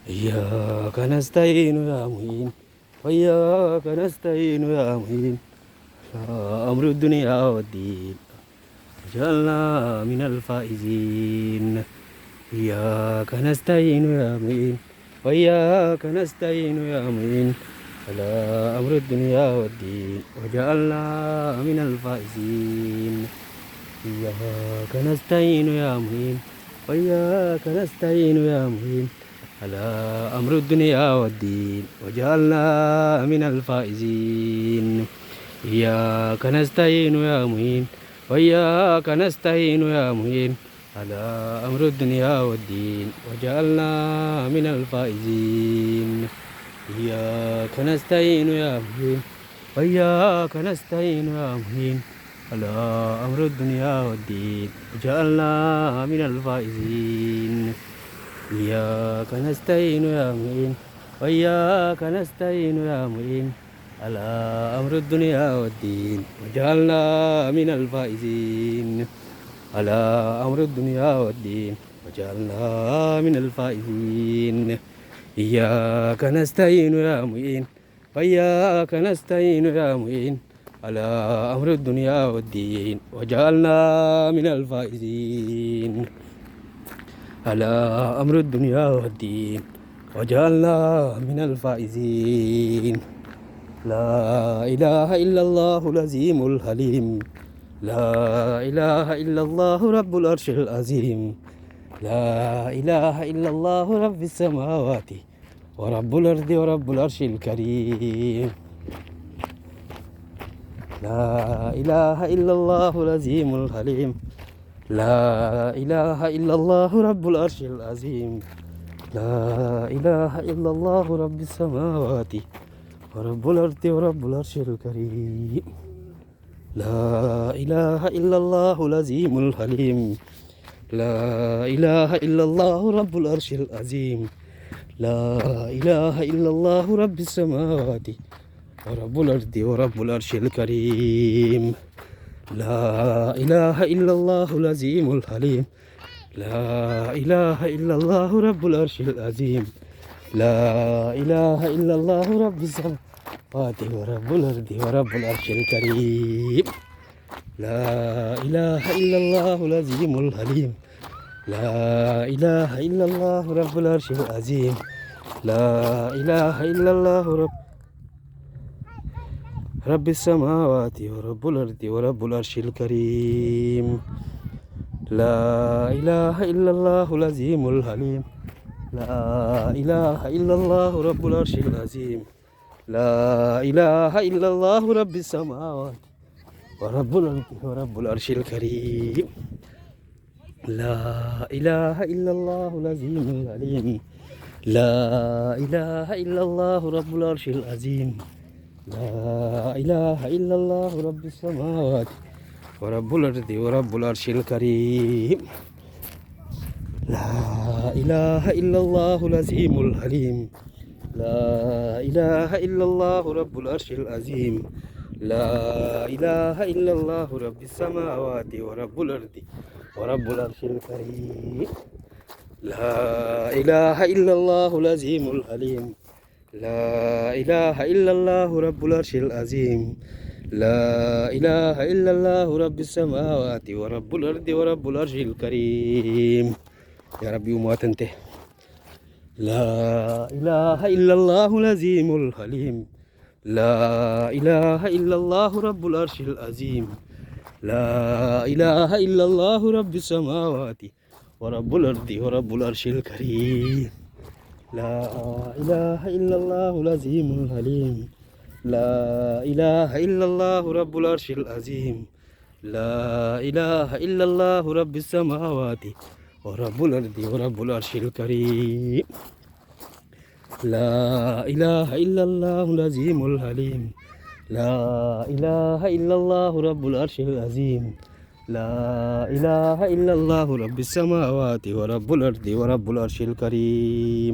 إياك نستعين يا معين وإياك نستعين يا معين أمر الدنيا والدين اجعلنا من الفائزين. إياك نستعين يا معين وإياك نستعين يا معين على أمر الدنيا والدين وجعلنا من الفائزين. إياك نستعين يا معين وإياك نستعين يا معين على أمر الدنيا والدين وجعلنا من الفائزين. إياك نستعين يا معين وإياك نستعين يا معين على أمر الدنيا والدين وجعلنا من الفائزين. إياك نستعين يا معين وإياك نستعين يا معين على أمر الدنيا والدين وجعلنا من الفائزين. إياك نستعين يا معين وإياك نستعين يا معين على أمر الدنيا والدين وجعلنا من الفائزين. على أمر الدنيا والدين وجعلنا من الفائزين. إياك نستعين يا معين وإياك نستعين يا معين على أمر الدنيا والدين وجعلنا من الفائزين. على أمر الدنيا والدين وجعلنا من الفائزين. لا إله إلا الله العظيم الحليم. لا إله إلا الله رب العرش العظيم. لا إله إلا الله رب السماوات ورب الأرض ورب العرش الكريم. لا إله إلا الله العظيم الحليم. لا إله إلا الله رب العرش العظيم. لا إله إلا الله رب السماوات ورب الأرض ورب العرش الكريم. لا إله إلا الله العظيم الحليم. لا إله إلا الله رب العرش العظيم. لا إله إلا الله رب السماوات ورب الأرض ورب العرش الكريم. لا إله إلا الله العظيم الحليم. لا إله إلا الله رب العرش العظيم. لا إله إلا الله رب السماوات ورب الأرض ورب العرش الكريم. لا إله إلا الله العظيم الحليم. لا إله إلا الله رب العرش العظيم. لا إله إلا الله رب السماوات ورب الأرض ورب العرش الكريم. لا إله إلا الله العظيم الحليم. لا إله إلا الله رب العرش العظيم. لا إله إلا الله رب السماوات ورب الأرض ورب العرش الكريم. لا إله إلا الله العظيم العليم. لا إله إلا الله رب العرش العظيم. لا إله إلا الله رب السماوات ورب الأرض ورب العرش الكريم. لا إله إلا الله العظيم الحليم. لا إله إلا الله رب العرش العظيم. لا إله إلا الله رب السماوات ورب الأرض ورب العرش الكريم. لا إله إلا الله العظيم الحليم. لا إله إلا الله رب العرش العظيم. لا إله إلا الله رب السماوات ورب الأرض ورب العرش الكريم. يا ربي وما تنتهي. لا إله إلا الله العظيم الحليم. لا إله إلا الله رب العرش العظيم. لا إله إلا الله رب السماوات ورب الأرض ورب العرش الكريم. لا إله إلا الله العظيم الحليم. لا إله إلا الله رب العرش العظيم. لا إله إلا الله رب السماوات ورب الأرض ورب العرش الكريم. لا إله إلا الله العظيم الحليم. لا إله إلا الله رب العرش العظيم. لا إله إلا الله رب السماوات ورب الأرض ورب العرش الكريم.